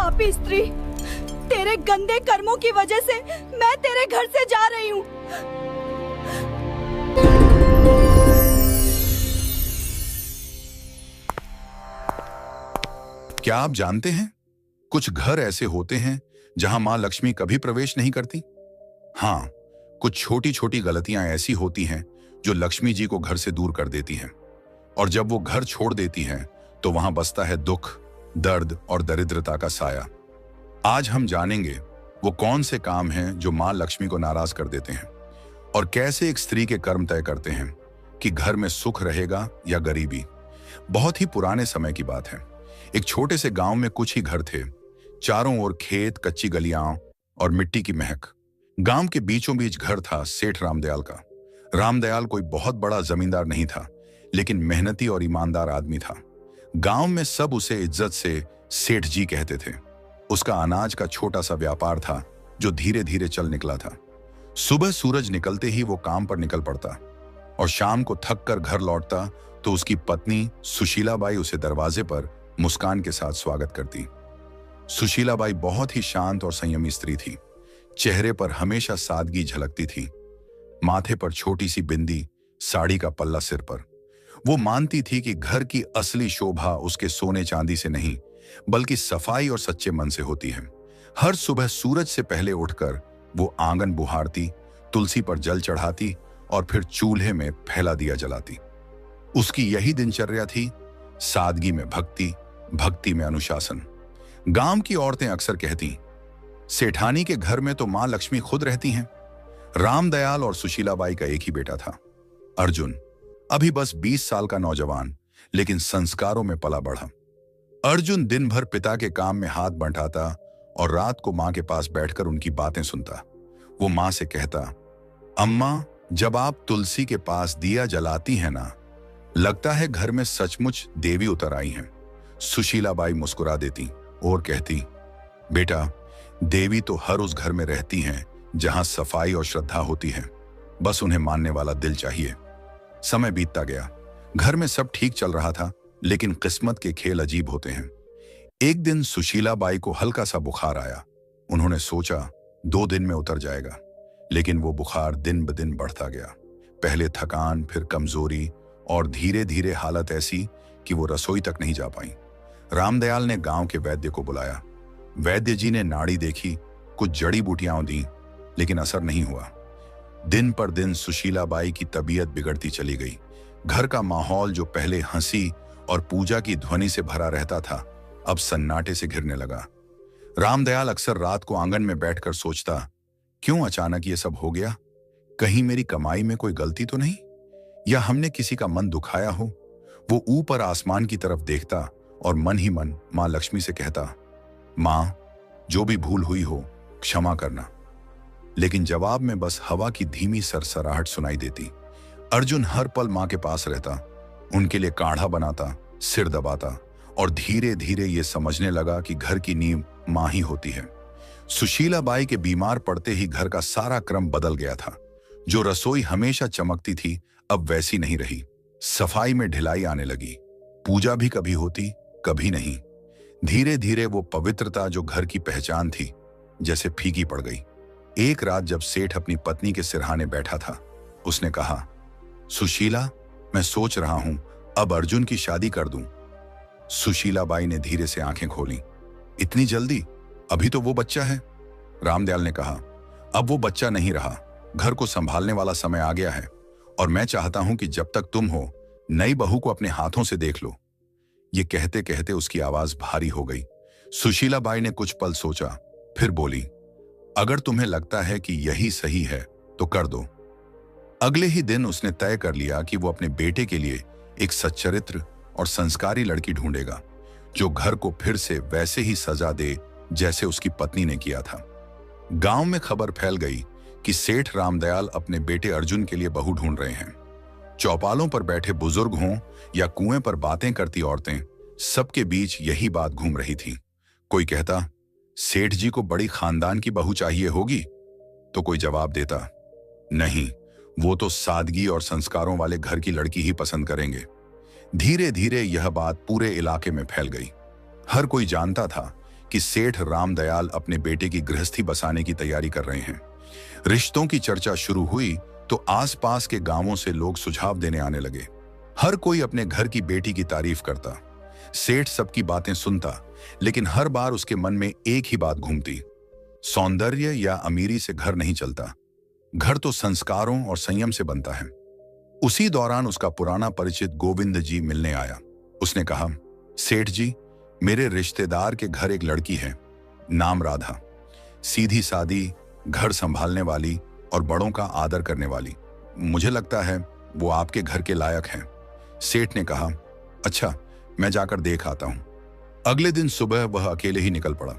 पापी स्त्री, तेरे गंदे कर्मों की वजह से मैं तेरे घर से जा रही हूँ। क्या आप जानते हैं, कुछ घर ऐसे होते हैं जहां मां लक्ष्मी कभी प्रवेश नहीं करती। हाँ, कुछ छोटी छोटी गलतियां ऐसी होती हैं जो लक्ष्मी जी को घर से दूर कर देती हैं, और जब वो घर छोड़ देती हैं तो वहां बसता है दुख, दर्द और दरिद्रता का साया। आज हम जानेंगे वो कौन से काम हैं जो मां लक्ष्मी को नाराज कर देते हैं, और कैसे एक स्त्री के कर्म तय करते हैं कि घर में सुख रहेगा या गरीबी। बहुत ही पुराने समय की बात है। एक छोटे से गांव में कुछ ही घर थे। चारों ओर खेत, कच्ची गलियां और मिट्टी की महक। गांव के बीचों बीच घर था सेठ रामदयाल का। रामदयाल कोई बहुत बड़ा जमींदार नहीं था, लेकिन मेहनती और ईमानदार आदमी था। गांव में सब उसे इज्जत से सेठ जी कहते थे। उसका अनाज का छोटा सा व्यापार था जो धीरे धीरे चल निकला था। सुबह सूरज निकलते ही वो काम पर निकल पड़ता, और शाम को थक कर घर लौटता तो उसकी पत्नी सुशीलाबाई उसे दरवाजे पर मुस्कान के साथ स्वागत करती। सुशीलाबाई बहुत ही शांत और संयमी स्त्री थी। चेहरे पर हमेशा सादगी झलकती थी। माथे पर छोटी सी बिंदी, साड़ी का पल्ला सिर पर। वो मानती थी कि घर की असली शोभा उसके सोने चांदी से नहीं, बल्कि सफाई और सच्चे मन से होती है। हर सुबह सूरज से पहले उठकर वो आंगन बुहारती, तुलसी पर जल चढ़ाती और फिर चूल्हे में फैला दिया जलाती। उसकी यही दिनचर्या थी, सादगी में भक्ति, भक्ति में अनुशासन। गांव की औरतें अक्सर कहती, सेठानी के घर में तो मां लक्ष्मी खुद रहती हैं। रामदयाल और सुशीलाबाई का एक ही बेटा था, अर्जुन। अभी बस 20 साल का नौजवान, लेकिन संस्कारों में पला बढ़ा। अर्जुन दिन भर पिता के काम में हाथ बंटाता और रात को मां के पास बैठकर उनकी बातें सुनता। वो मां से कहता, अम्मा, जब आप तुलसी के पास दिया जलाती हैं ना, लगता है घर में सचमुच देवी उतर आई हैं। सुशीलाबाई मुस्कुरा देती और कहती, बेटा, देवी तो हर उस घर में रहती हैं जहां सफाई और श्रद्धा होती है। बस उन्हें मानने वाला दिल चाहिए। समय बीतता गया। घर में सब ठीक चल रहा था, लेकिन किस्मत के खेल अजीब होते हैं। एक दिन सुशीलाबाई को हल्का सा बुखार आया। उन्होंने सोचा 2 दिन में उतर जाएगा, लेकिन वो बुखार दिन ब दिन बढ़ता गया। पहले थकान, फिर कमजोरी, और धीरे धीरे हालत ऐसी कि वो रसोई तक नहीं जा पाई। रामदयाल ने गांव के वैद्य को बुलाया। वैद्य जी ने नाड़ी देखी, कुछ जड़ी बूटियां दी, लेकिन असर नहीं हुआ। दिन पर दिन सुशीलाबाई की तबीयत बिगड़ती चली गई। घर का माहौल जो पहले हंसी और पूजा की ध्वनि से भरा रहता था, अब सन्नाटे से घिरने लगा। रामदयाल अक्सर रात को आंगन में बैठकर सोचता, क्यों अचानक ये सब हो गया? कहीं मेरी कमाई में कोई गलती तो नहीं, या हमने किसी का मन दुखाया हो? वो ऊपर आसमान की तरफ देखता और मन ही मन मां लक्ष्मी से कहता, मां, जो भी भूल हुई हो क्षमा करना। लेकिन जवाब में बस हवा की धीमी सरसराहट सुनाई देती। अर्जुन हर पल मां के पास रहता, उनके लिए काढ़ा बनाता, सिर दबाता, और धीरे धीरे ये समझने लगा कि घर की नींव मां ही होती है। सुशीलाबाई के बीमार पड़ते ही घर का सारा क्रम बदल गया था। जो रसोई हमेशा चमकती थी, अब वैसी नहीं रही। सफाई में ढिलाई आने लगी। पूजा भी कभी होती, कभी नहीं। धीरे धीरे वो पवित्रता जो घर की पहचान थी, जैसे फीकी पड़ गई। एक रात जब सेठ अपनी पत्नी के सिरहाने बैठा था, उसने कहा, सुशीला, मैं सोच रहा हूं अब अर्जुन की शादी कर दूं। सुशीलाबाई ने धीरे से आंखें खोली। इतनी जल्दी? अभी तो वो बच्चा है। रामदयाल ने कहा, अब वो बच्चा नहीं रहा, घर को संभालने वाला समय आ गया है, और मैं चाहता हूं कि जब तक तुम हो, नई बहू को अपने हाथों से देख लो। ये कहते कहते उसकी आवाज भारी हो गई। सुशीलाबाई ने कुछ पल सोचा, फिर बोली, अगर तुम्हें लगता है कि यही सही है तो कर दो। अगले ही दिन उसने तय कर लिया कि वो अपने बेटे के लिए एक सच्चरित्र और संस्कारी लड़की ढूंढेगा, जो घर को फिर से वैसे ही सजा दे जैसे उसकी पत्नी ने किया था। गांव में खबर फैल गई कि सेठ रामदयाल अपने बेटे अर्जुन के लिए बहू ढूंढ रहे हैं। चौपालों पर बैठे बुजुर्ग हों या कुएं पर बातें करती औरतें, सबके बीच यही बात घूम रही थी। कोई कहता, सेठ जी को बड़ी खानदान की बहू चाहिए होगी, तो कोई जवाब देता, नहीं, वो तो सादगी और संस्कारों वाले घर की लड़की ही पसंद करेंगे। धीरे धीरे यह बात पूरे इलाके में फैल गई। हर कोई जानता था कि सेठ रामदयाल अपने बेटे की गृहस्थी बसाने की तैयारी कर रहे हैं। रिश्तों की चर्चा शुरू हुई तो आसपास के गांवों से लोग सुझाव देने आने लगे। हर कोई अपने घर की बेटी की तारीफ करता। सेठ सबकी बातें सुनता, लेकिन हर बार उसके मन में एक ही बात घूमती, सौंदर्य या अमीरी से घर नहीं चलता, घर तो संस्कारों और संयम से बनता है। उसी दौरान उसका पुराना परिचित गोविंद जी मिलने आया। उसने कहा, सेठ जी, मेरे रिश्तेदार के घर एक लड़की है, नाम राधा, सीधी सादी, घर संभालने वाली और बड़ों का आदर करने वाली। मुझे लगता है वो आपके घर के लायक हैं। सेठ ने कहा, अच्छा, मैं जाकर देख आता हूं। अगले दिन सुबह वह अकेले ही निकल पड़ा।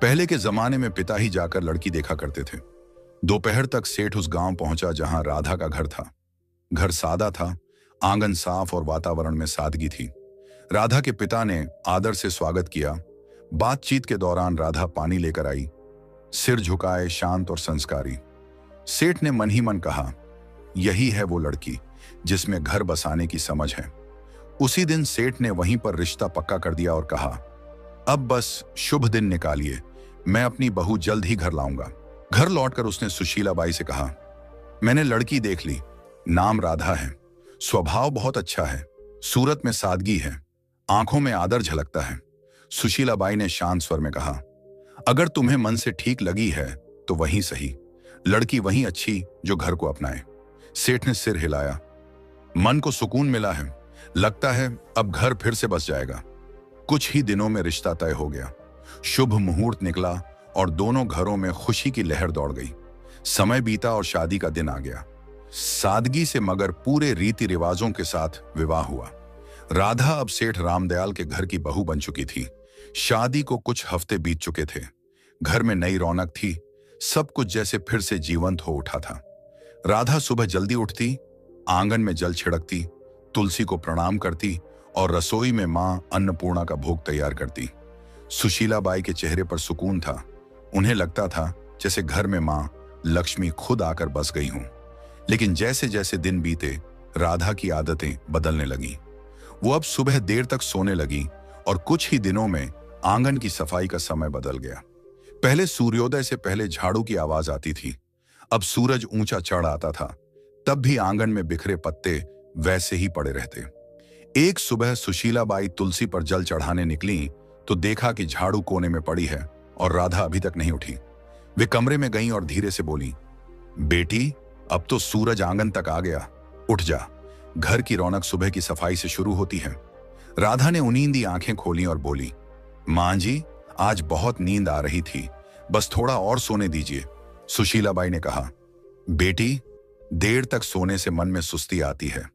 पहले के जमाने में पिता ही जाकर लड़की देखा करते थे। दोपहर तक सेठ उस गांव पहुंचा जहां राधा का घर था। घर सादा था, आंगन साफ और वातावरण में सादगी थी। राधा के पिता ने आदर से स्वागत किया। बातचीत के दौरान राधा पानी लेकर आई, सिर झुकाए, शांत और संस्कारी। सेठ ने मन ही मन कहा, यही है वो लड़की जिसमें घर बसाने की समझ है। उसी दिन सेठ ने वहीं पर रिश्ता पक्का कर दिया और कहा, अब बस शुभ दिन निकालिए, मैं अपनी बहू जल्द ही घर लाऊंगा। घर लौटकर उसने सुशीला बाई से कहा, मैंने लड़की देख ली, नाम राधा है, स्वभाव बहुत अच्छा है, सूरत में सादगी है, आंखों में आदर झलकता है। सुशीला बाई ने शांत स्वर में कहा, अगर तुम्हें मन से ठीक लगी है तो वहीं सही, लड़की वहीं अच्छी जो घर को अपनाए। सेठ ने सिर हिलाया, मन को सुकून मिला है, लगता है अब घर फिर से बस जाएगा। कुछ ही दिनों में रिश्ता तय हो गया। शुभ मुहूर्त निकला और दोनों घरों में खुशी की लहर दौड़ गई। समय बीता और शादी का दिन आ गया। सादगी से मगर पूरे रीति रिवाजों के साथ विवाह हुआ। राधा अब सेठ रामदयाल के घर की बहू बन चुकी थी। शादी को कुछ हफ्ते बीत चुके थे। घर में नई रौनक थी, सब कुछ जैसे फिर से जीवंत हो उठा था। राधा सुबह जल्दी उठती, आंगन में जल छिड़कती, तुलसी को प्रणाम करती और रसोई में मां अन्नपूर्णा का भोग तैयार करती। सुशीला बाई के चेहरे पर सुकून था। उन्हें लगता था जैसे घर में मां लक्ष्मी खुद आकर बस गई हूं। लेकिन जैसे जैसे दिन बीते, राधा की आदतें बदलने लगीं। वो अब सुबह देर तक सोने लगी और कुछ ही दिनों में आंगन की सफाई का समय बदल गया। पहले सूर्योदय से पहले झाड़ू की आवाज आती थी, अब सूरज ऊंचा चढ़ आता था, तब भी आंगन में बिखरे पत्ते वैसे ही पड़े रहते। एक सुबह सुशीला बाई तुलसी पर जल चढ़ाने निकली तो देखा कि झाड़ू कोने में पड़ी है और राधा अभी तक नहीं उठी। वे कमरे में गईं और धीरे से बोली, बेटी, अब तो सूरज आंगन तक आ गया, उठ जा, घर की रौनक सुबह की सफाई से शुरू होती है। राधा ने उनींदी आंखें खोली और बोली, मां जी, आज बहुत नींद आ रही थी, बस थोड़ा और सोने दीजिए। सुशीला बाई ने कहा, बेटी, देर तक सोने से मन में सुस्ती आती है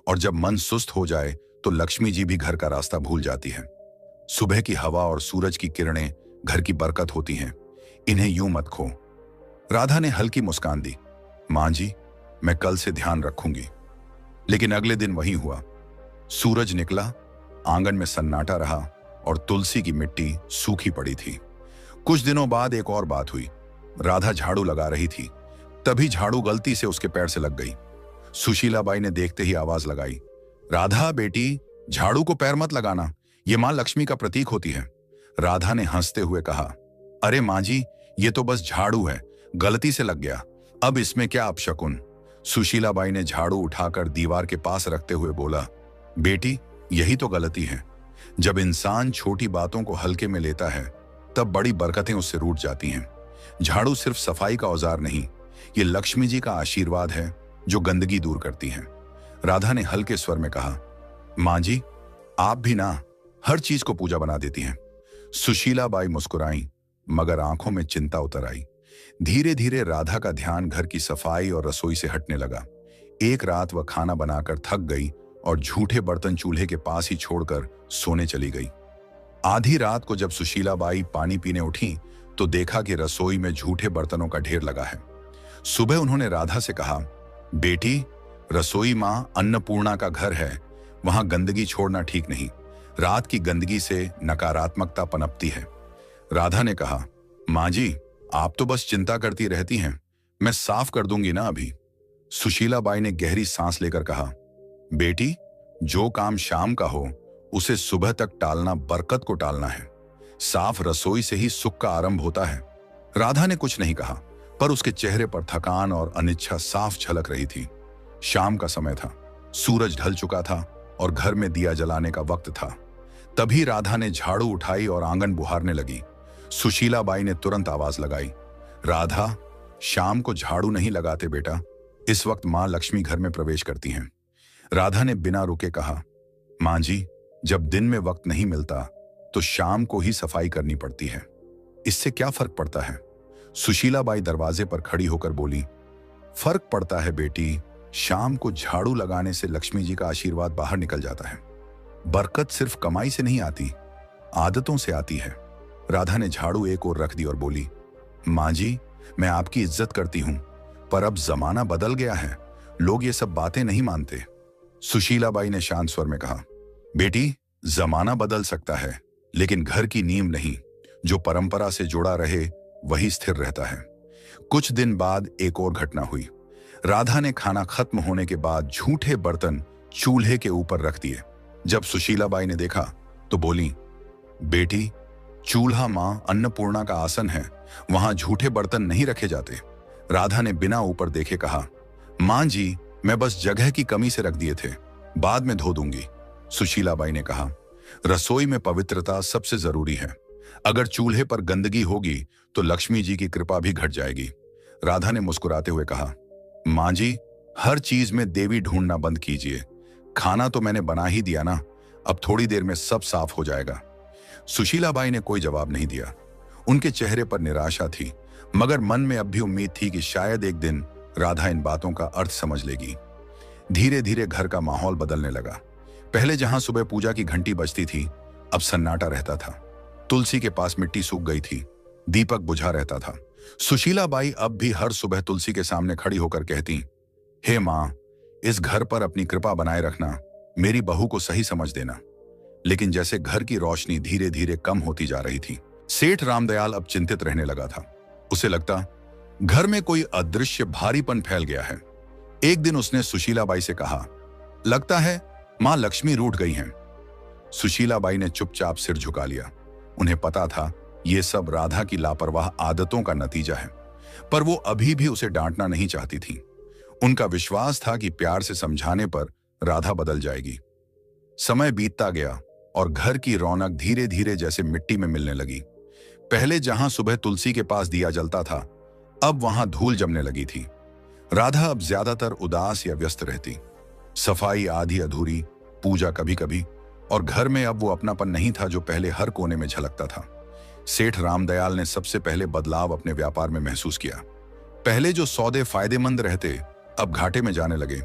और जब मन सुस्त हो जाए तो लक्ष्मी जी भी घर का रास्ता भूल जाती है। सुबह की हवा और सूरज की किरणें घर की बरकत होती हैं, इन्हें यूं मत खो। राधा ने हल्की मुस्कान दी, मां जी, मैं कल से ध्यान रखूंगी। लेकिन अगले दिन वही हुआ। सूरज निकला, आंगन में सन्नाटा रहा और तुलसी की मिट्टी सूखी पड़ी थी। कुछ दिनों बाद एक और बात हुई। राधा झाड़ू लगा रही थी, तभी झाड़ू गलती से उसके पैर से लग गई। सुशीला बाई ने देखते ही आवाज लगाई, राधा बेटी, झाड़ू को पैर मत लगाना, ये मां लक्ष्मी का प्रतीक होती है। राधा ने हंसते हुए कहा, अरे मां जी, ये तो बस झाड़ू है, गलती से लग गया, अब इसमें क्या अपशकुन। सुशीला बाई ने झाड़ू उठाकर दीवार के पास रखते हुए बोला, बेटी, यही तो गलती है। जब इंसान छोटी बातों को हल्के में लेता है तब बड़ी बरकतें उससे रूठ जाती हैं। झाड़ू सिर्फ सफाई का औजार नहीं, ये लक्ष्मी जी का आशीर्वाद है जो गंदगी दूर करती है। राधा ने हल्के स्वर में कहा, मां जी, आप भी ना हर चीज को पूजा बना देती हैं। सुशीला बाई मुस्कुराई, मगर आंखों में चिंता उतर आई। धीरे धीरे राधा का ध्यान घर की सफाई और रसोई से हटने लगा। एक रात वह खाना बनाकर थक गई और झूठे बर्तन चूल्हे के पास ही छोड़कर सोने चली गई। आधी रात को जब सुशीला बाई पानी पीने उठी तो देखा कि रसोई में झूठे बर्तनों का ढेर लगा है। सुबह उन्होंने राधा से कहा, बेटी, रसोई मां अन्नपूर्णा का घर है, वहां गंदगी छोड़ना ठीक नहीं, रात की गंदगी से नकारात्मकता पनपती है। राधा ने कहा, मां जी, आप तो बस चिंता करती रहती हैं, मैं साफ कर दूंगी ना अभी। सुशीला बाई ने गहरी सांस लेकर कहा, बेटी, जो काम शाम का हो उसे सुबह तक टालना बरकत को टालना है। साफ रसोई से ही सुख का आरंभ होता है। राधा ने कुछ नहीं कहा, पर उसके चेहरे पर थकान और अनिच्छा साफ झलक रही थी। शाम का समय था, सूरज ढल चुका था और घर में दिया जलाने का वक्त था। तभी राधा ने झाड़ू उठाई और आंगन बुहारने लगी। सुशीला बाई ने तुरंत आवाज लगाई, राधा, शाम को झाड़ू नहीं लगाते बेटा, इस वक्त मां लक्ष्मी घर में प्रवेश करती हैं। राधा ने बिना रुके कहा, मां जी, जब दिन में वक्त नहीं मिलता तो शाम को ही सफाई करनी पड़ती है, इससे क्या फर्क पड़ता है? सुशीला बाई दरवाजे पर खड़ी होकर बोली, फर्क पड़ता है बेटी, शाम को झाड़ू लगाने से लक्ष्मी जी का आशीर्वाद बाहर निकल जाता है। बरकत सिर्फ कमाई से नहीं आती, आदतों से आती है। राधा ने झाड़ू एक ओर रख दी और बोली, मां जी, मैं आपकी इज्जत करती हूं, पर अब जमाना बदल गया है, लोग ये सब बातें नहीं मानते। सुशीला बाई ने शांत स्वर में कहा, बेटी, जमाना बदल सकता है, लेकिन घर की नींव नहीं। जो परंपरा से जुड़ा रहे वही स्थिर रहता है। कुछ दिन बाद एक और घटना हुई। राधा ने खाना खत्म होने के बाद झूठे बर्तन चूल्हे के ऊपर रख दिए। जब सुशीला बाई ने देखा तो बोली, बेटी, चूल्हा मां अन्नपूर्णा का आसन है, वहां झूठे बर्तन नहीं रखे जाते। राधा ने बिना ऊपर देखे कहा, मां जी, मैं बस जगह की कमी से रख दिए थे, बाद में धो दूंगी। सुशीला बाई ने कहा, रसोई में पवित्रता सबसे जरूरी है। अगर चूल्हे पर गंदगी होगी तो लक्ष्मी जी की कृपा भी घट जाएगी। राधा ने मुस्कुराते हुए कहा, मां जी, हर चीज में देवी ढूंढना बंद कीजिए। खाना तो मैंने बना ही दिया ना, अब थोड़ी देर में सब साफ हो जाएगा। सुशीला बाई ने कोई जवाब नहीं दिया। उनके चेहरे पर निराशा थी, मगर मन में अब भी उम्मीद थी कि शायद एक दिन राधा इन बातों का अर्थ समझ लेगी। धीरे धीरे घर का माहौल बदलने लगा। पहले जहां सुबह पूजा की घंटी बजती थी, अब सन्नाटा रहता था। तुलसी के पास मिट्टी सूख गई थी, दीपक बुझा रहता था। सुशीला बाई अब भी हर सुबह तुलसी के सामने खड़ी होकर कहती, हे मां, इस घर पर अपनी कृपा बनाए रखना, मेरी बहू को सही समझ देना। लेकिन जैसे घर की रोशनी धीरे धीरे कम होती जा रही थी, सेठ रामदयाल अब चिंतित रहने लगा था। उसे लगता घर में कोई अदृश्य भारीपन फैल गया है। एक दिन उसने सुशीला बाई से कहा, लगता है मां लक्ष्मी रूठ गई हैं। सुशीला बाई ने चुपचाप सिर झुका लिया। उन्हें पता था यह सब राधा की लापरवाह आदतों का नतीजा है, पर वो अभी भी उसे डांटना नहीं चाहती थी। उनका विश्वास था कि प्यार से समझाने पर राधा बदल जाएगी। समय बीतता गया और घर की रौनक धीरे धीरे जैसे मिट्टी में मिलने लगी। पहले जहां सुबह तुलसी के पास दिया जलता था, अब वहां धूल जमने लगी थी। राधा अब ज्यादातर उदास या व्यस्त रहती। सफाई आधी अधूरी, पूजा कभी कभी, और घर में अब वो अपनापन नहीं था जो पहले हर कोने में झलकता था। सेठ रामदयाल ने सबसे पहले बदलाव अपने व्यापार में महसूस किया। पहले जो सौदे फायदेमंद रहते, अब घाटे में जाने लगे।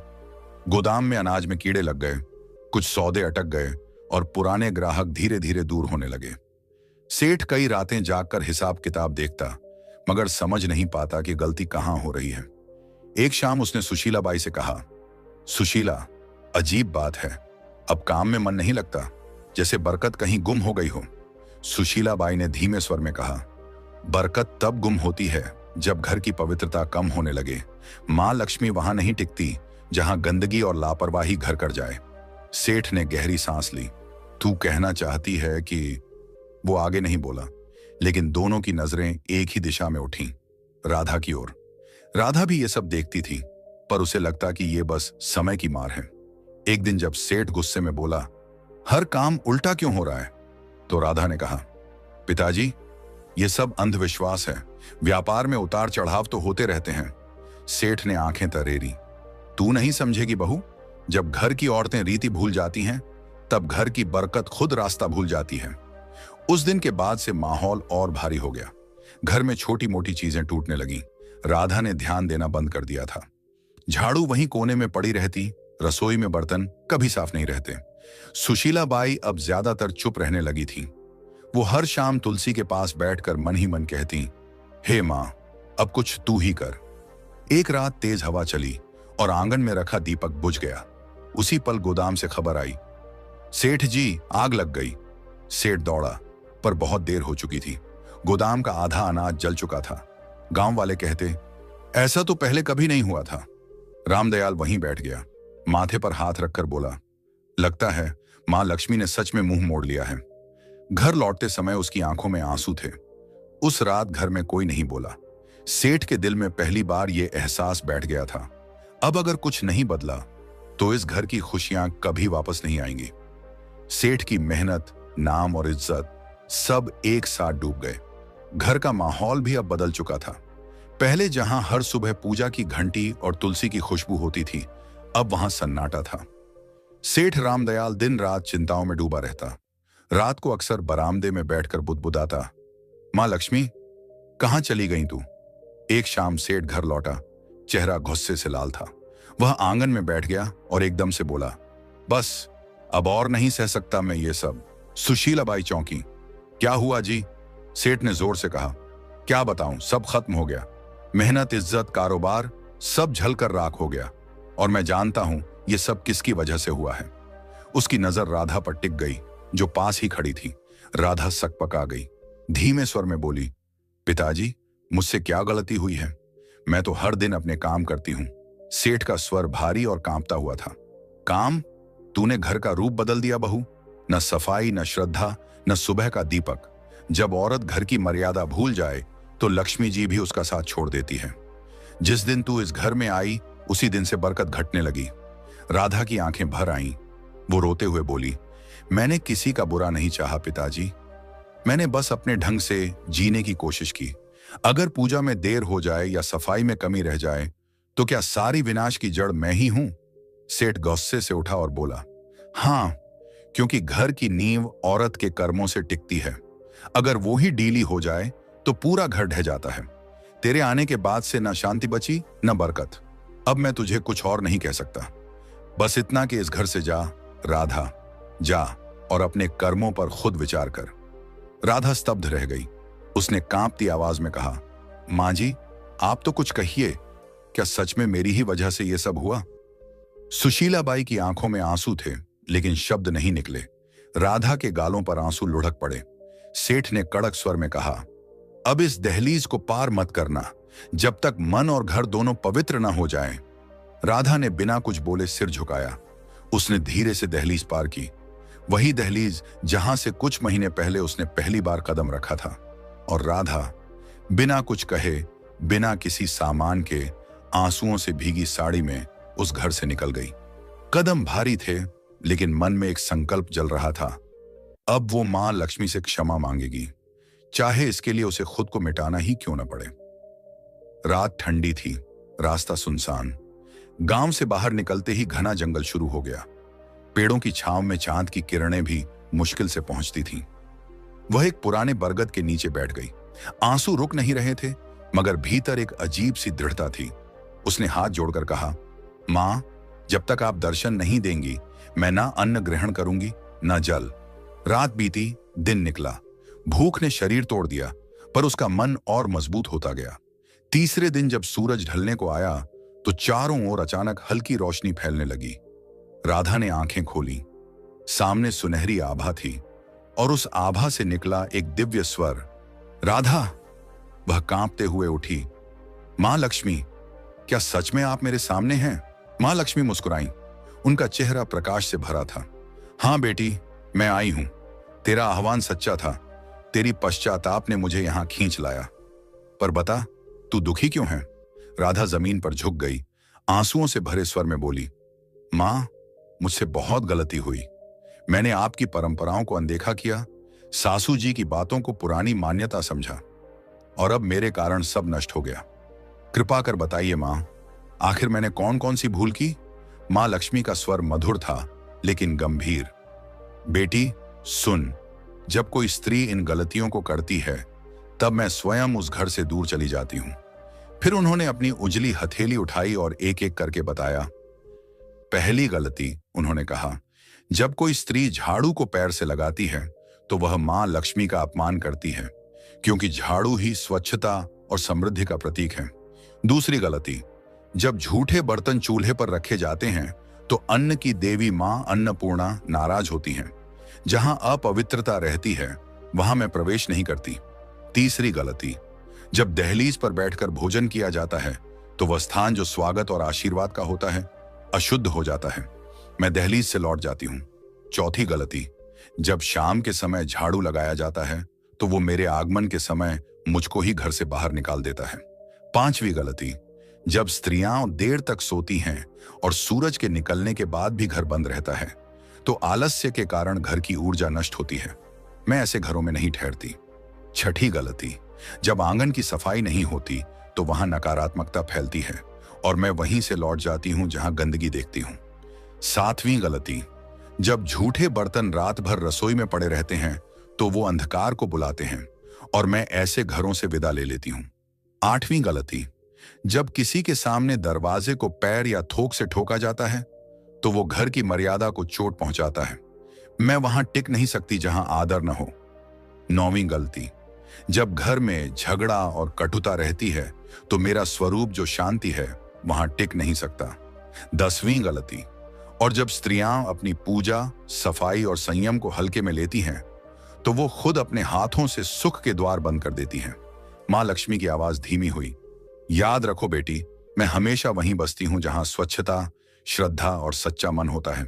गोदाम में अनाज में कीड़े लग गए, कुछ सौदे अटक गए और पुराने ग्राहक धीरे धीरे दूर होने लगे। सेठ कई रातें जागकर हिसाब किताब देखता, मगर समझ नहीं पाता कि गलती कहां हो रही है। एक शाम उसने सुशीला बाई से कहा, सुशीला, अजीब बात है, अब काम में मन नहीं लगता, जैसे बरकत कहीं गुम हो गई हो। सुशीला बाई ने धीमे स्वर में कहा, बरकत तब गुम होती है जब घर की पवित्रता कम होने लगे। मां लक्ष्मी वहां नहीं टिकती जहां गंदगी और लापरवाही घर कर जाए। सेठ ने गहरी सांस ली। तू कहना चाहती है कि... वो आगे नहीं बोला, लेकिन दोनों की नजरें एक ही दिशा में उठीं, राधा की ओर। राधा भी ये सब देखती थी, पर उसे लगता कि ये बस समय की मार है। एक दिन जब सेठ गुस्से में बोला, हर काम उल्टा क्यों हो रहा है, तो राधा ने कहा, पिताजी, ये सब अंधविश्वास है, व्यापार में उतार चढ़ाव तो होते रहते हैं। सेठ ने आंखें तरेरी। तू नहीं समझेगी बहू, जब घर की औरतें रीति भूल जाती हैं, तब घर की बरकत खुद रास्ता भूल जाती है। उस दिन के बाद से माहौल और भारी हो गया। घर में छोटी मोटी चीजें टूटने लगीं। राधा ने ध्यान देना बंद कर दिया था। झाड़ू वहीं कोने में पड़ी रहती, रसोई में बर्तन कभी साफ नहीं रहते। सुशीला बाई अब ज्यादातर चुप रहने लगी थी। वो हर शाम तुलसी के पास बैठकर मन ही मन कहती, हे मां, अब कुछ तू ही कर। एक रात तेज हवा चली और आंगन में रखा दीपक बुझ गया। उसी पल गोदाम से खबर आई, सेठ जी, आग लग गई। सेठ दौड़ा, पर बहुत देर हो चुकी थी। गोदाम का आधा अनाज जल चुका था। गांव वाले कहते, ऐसा तो पहले कभी नहीं हुआ था। रामदयाल वहीं बैठ गया, माथे पर हाथ रखकर बोला, लगता है मां लक्ष्मी ने सच में मुंह मोड़ लिया है। घर लौटते समय उसकी आंखों में आंसू थे। उस रात घर में कोई नहीं बोला। सेठ के दिल में पहली बार यह एहसास बैठ गया था, अब अगर कुछ नहीं बदला तो इस घर की खुशियां कभी वापस नहीं आएंगी। सेठ की मेहनत, नाम और इज्जत सब एक साथ डूब गए। घर का माहौल भी अब बदल चुका था। पहले जहां हर सुबह पूजा की घंटी और तुलसी की खुशबू होती थी, अब वहां सन्नाटा था। सेठ रामदयाल दिन रात चिंताओं में डूबा रहता। रात को अक्सर बरामदे में बैठकर बुदबुदाता, मां लक्ष्मी, कहां चली गई तू? एक शाम सेठ घर लौटा, चेहरा गुस्से से लाल था। वह आंगन में बैठ गया और एकदम से बोला, बस अब और नहीं सह सकता मैं ये सब। सुशीलाबाई चौंकी। क्या हुआ जी? सेठ ने जोर से कहा। क्या बताऊं, सब खत्म हो गया। मेहनत, इज्जत, कारोबार सब झलकर राख हो गया। और मैं जानता हूं ये सब किसकी वजह से हुआ है। उसकी नजर राधा पर टिक गई, जो पास ही खड़ी थी। राधा सकपका गई, धीमे स्वर में बोली, पिताजी, मुझसे क्या गलती हुई है? मैं तो हर दिन अपने काम करती हूं। सेठ का स्वर भारी और कांपता हुआ था। काम? तूने घर का रूप बदल दिया बहू। न सफाई, न श्रद्धा, न सुबह का दीपक। जब औरत घर की मर्यादा भूल जाए तो लक्ष्मी जी भी उसका साथ छोड़ देती है। जिस दिन तू इस घर में आई, उसी दिन से बरकत घटने लगी। राधा की आंखें भर आईं। वो रोते हुए बोली, मैंने किसी का बुरा नहीं चाहा पिताजी। मैंने बस अपने ढंग से जीने की कोशिश की। अगर पूजा में देर हो जाए या सफाई में कमी रह जाए तो क्या सारी विनाश की जड़ मैं ही हूं? सेठ गुस्से से उठा और बोला, हां, क्योंकि घर की नींव औरत के कर्मों से टिकती है। अगर वो ही ढीली हो जाए तो पूरा घर ढह जाता है। तेरे आने के बाद से न शांति बची न बरकत। अब मैं तुझे कुछ और नहीं कह सकता, बस इतना कि इस घर से जा राधा, जा और अपने कर्मों पर खुद विचार कर। राधा स्तब्ध रह गई। उसने कांपती आवाज में कहा, मां जी, आप तो कुछ कहिए। क्या सच में मेरी ही वजह से यह सब हुआ? सुशीलाबाई की आंखों में आंसू थे, लेकिन शब्द नहीं निकले। राधा के गालों पर आंसू लुढ़क पड़े। सेठ ने कड़क स्वर में कहा, अब इस दहलीज को पार मत करना जब तक मन और घर दोनों पवित्र न हो जाएं। राधा ने बिना कुछ बोले सिर झुकाया। उसने धीरे से दहलीज पार की, वही दहलीज जहां से कुछ महीने पहले उसने पहली बार कदम रखा था। और राधा बिना कुछ कहे, बिना किसी सामान के, आंसुओं से भीगी साड़ी में उस घर से निकल गई। कदम भारी थे, लेकिन मन में एक संकल्प जल रहा था। अब वो मां लक्ष्मी से क्षमा मांगेगी, चाहे इसके लिए उसे खुद को मिटाना ही क्यों न पड़े। रात ठंडी थी, रास्ता सुनसान। गांव से बाहर निकलते ही घना जंगल शुरू हो गया। पेड़ों की छांव में चांद की किरणें भी मुश्किल से पहुंचती थीं। वह एक पुराने बरगद के नीचे बैठ गई। आंसू रुक नहीं रहे थे, मगर भीतर एक अजीब सी दृढ़ता थी। उसने हाथ जोड़कर कहा, मां, जब तक आप दर्शन नहीं देंगी, मैं ना अन्न ग्रहण करूंगी ना जल। रात बीती, दिन निकला। भूख ने शरीर तोड़ दिया, पर उसका मन और मजबूत होता गया। तीसरे दिन जब सूरज ढलने को आया तो चारों ओर अचानक हल्की रोशनी फैलने लगी। राधा ने आंखें खोली। सामने सुनहरी आभा थी और उस आभा से निकला एक दिव्य स्वर, राधा। वह कांपते हुए उठी। मां लक्ष्मी, क्या सच में आप मेरे सामने हैं? मां लक्ष्मी मुस्कुराई। उनका चेहरा प्रकाश से भरा था। हां बेटी, मैं आई हूं। तेरा आह्वान सच्चा था। तेरी पश्चाताप ने मुझे यहां खींच लाया। पर बता, तू दुखी क्यों है? राधा जमीन पर झुक गई, आंसुओं से भरे स्वर में बोली, मां, मुझसे बहुत गलती हुई। मैंने आपकी परंपराओं को अनदेखा किया, सासू जी की बातों को पुरानी मान्यता समझा, और अब मेरे कारण सब नष्ट हो गया। कृपा कर बताइए मां, आखिर मैंने कौन कौन सी भूल की? मां लक्ष्मी का स्वर मधुर था लेकिन गंभीर। बेटी सुन, जब कोई स्त्री इन गलतियों को करती है तब मैं स्वयं उस घर से दूर चली जाती हूं। फिर उन्होंने अपनी उजली हथेली उठाई और एक एक करके बताया। पहली गलती, उन्होंने कहा, जब कोई स्त्री झाड़ू को पैर से लगाती है तो वह मां लक्ष्मी का अपमान करती है, क्योंकि झाड़ू ही स्वच्छता और समृद्धि का प्रतीक है। दूसरी गलती, जब झूठे बर्तन चूल्हे पर रखे जाते हैं तो अन्न की देवी मां अन्नपूर्णा नाराज होती हैं। जहां अपवित्रता रहती है वहां मैं प्रवेश नहीं करती। तीसरी गलती, जब दहलीज पर बैठकर भोजन किया जाता है तो वह स्थान जो स्वागत और आशीर्वाद का होता है अशुद्ध हो जाता है। मैं दहलीज से लौट जाती हूँ। चौथी गलती, जब शाम के समय झाड़ू लगाया जाता है तो वो मेरे आगमन के समय मुझको ही घर से बाहर निकाल देता है। 5वीं गलती, जब स्त्रियां देर तक सोती हैं और सूरज के निकलने के बाद भी घर बंद रहता है तो आलस्य के कारण घर की ऊर्जा नष्ट होती है। मैं ऐसे घरों में नहीं ठहरती। 6ठी गलती, जब आंगन की सफाई नहीं होती तो वहां नकारात्मकता फैलती है और मैं वहीं से लौट जाती हूं जहां गंदगी देखती हूं। 7वीं गलती, जब झूठे बर्तन रात भर रसोई में पड़े रहते हैं तो वो अंधकार को बुलाते हैं और मैं ऐसे घरों से विदा ले लेती हूं। 8वीं गलती, जब किसी के सामने दरवाजे को पैर या थोक से ठोका जाता है तो वो घर की मर्यादा को चोट पहुंचाता है। मैं वहां टिक नहीं सकती जहां आदर न हो। 9वीं गलती, जब घर में झगड़ा और कटुता रहती है तो मेरा स्वरूप जो शांति है वहां टिक नहीं सकता। 10वीं गलती, और जब स्त्रियां अपनी पूजा, सफाई और संयम को हल्के में लेती हैं तो वो खुद अपने हाथों से सुख के द्वार बंद कर देती हैं। मां लक्ष्मी की आवाज धीमी हुई, याद रखो बेटी, मैं हमेशा वहीं बसती हूं जहां स्वच्छता, श्रद्धा और सच्चा मन होता है।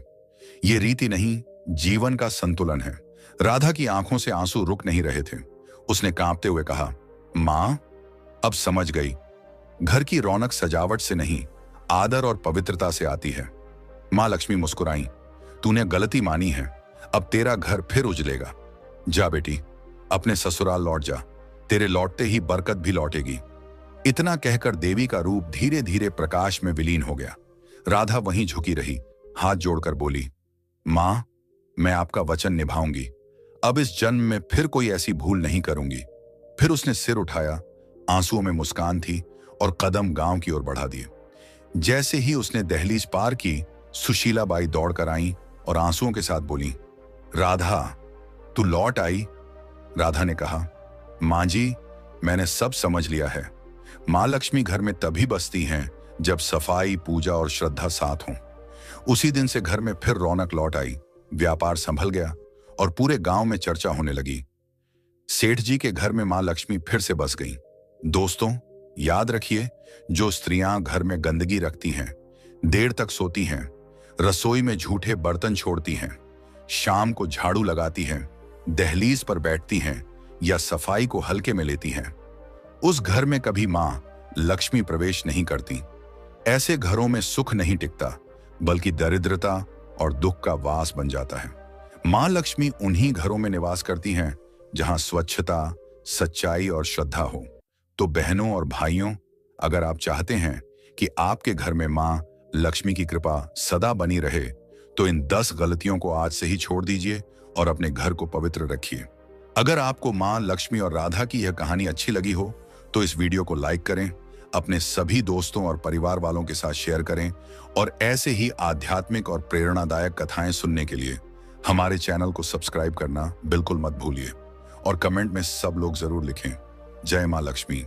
ये रीति नहीं, जीवन का संतुलन है। राधा की आंखों से आंसू रुक नहीं रहे थे। उसने कांपते हुए कहा, मां, अब समझ गई, घर की रौनक सजावट से नहीं, आदर और पवित्रता से आती है। मां लक्ष्मी मुस्कुराई, तूने गलती मानी है, अब तेरा घर फिर उजलेगा। जा बेटी, अपने ससुराल लौट जा, तेरे लौटते ही बरकत भी लौटेगी। इतना कहकर देवी का रूप धीरे धीरे प्रकाश में विलीन हो गया। राधा वहीं झुकी रही, हाथ जोड़कर बोली, मां, मैं आपका वचन निभाऊंगी, अब इस जन्म में फिर कोई ऐसी भूल नहीं करूंगी। फिर उसने सिर उठाया, आंसुओं में मुस्कान थी और कदम गांव की ओर बढ़ा दिए। जैसे ही उसने दहलीज पार की, सुशीला बाई दौड़कर आई और आंसुओं के साथ बोली, राधा, तू लौट आई। राधा ने कहा, मां जी, मैंने सब समझ लिया है। मां लक्ष्मी घर में तभी बसती हैं जब सफाई, पूजा और श्रद्धा साथ हों। उसी दिन से घर में फिर रौनक लौट आई, व्यापार संभल गया और पूरे गांव में चर्चा होने लगी। सेठ जी के घर में मां लक्ष्मी फिर से बस गईं। दोस्तों, याद रखिए, जो स्त्रियां घर में गंदगी रखती हैं, देर तक सोती हैं, रसोई में झूठे बर्तन छोड़ती हैं, शाम को झाड़ू लगाती हैं, दहलीज पर बैठती हैं या सफाई को हल्के में लेती हैं, उस घर में कभी मां लक्ष्मी प्रवेश नहीं करती। ऐसे घरों में सुख नहीं टिकता, बल्कि दरिद्रता और दुख का वास बन जाता है। मां लक्ष्मी उन्हीं घरों में निवास करती हैं जहां स्वच्छता, सच्चाई और श्रद्धा हो। तो बहनों और भाइयों, अगर आप चाहते हैं कि आपके घर में मां लक्ष्मी की कृपा सदा बनी रहे तो इन 10 गलतियों को आज से ही छोड़ दीजिए और अपने घर को पवित्र रखिए। अगर आपको मां लक्ष्मी और राधा की यह कहानी अच्छी लगी हो तो इस वीडियो को लाइक करें, अपने सभी दोस्तों और परिवार वालों के साथ शेयर करें और ऐसे ही आध्यात्मिक और प्रेरणादायक कथाएं सुनने के लिए हमारे चैनल को सब्सक्राइब करना बिल्कुल मत भूलिए और कमेंट में सब लोग जरूर लिखें, जय मां लक्ष्मी।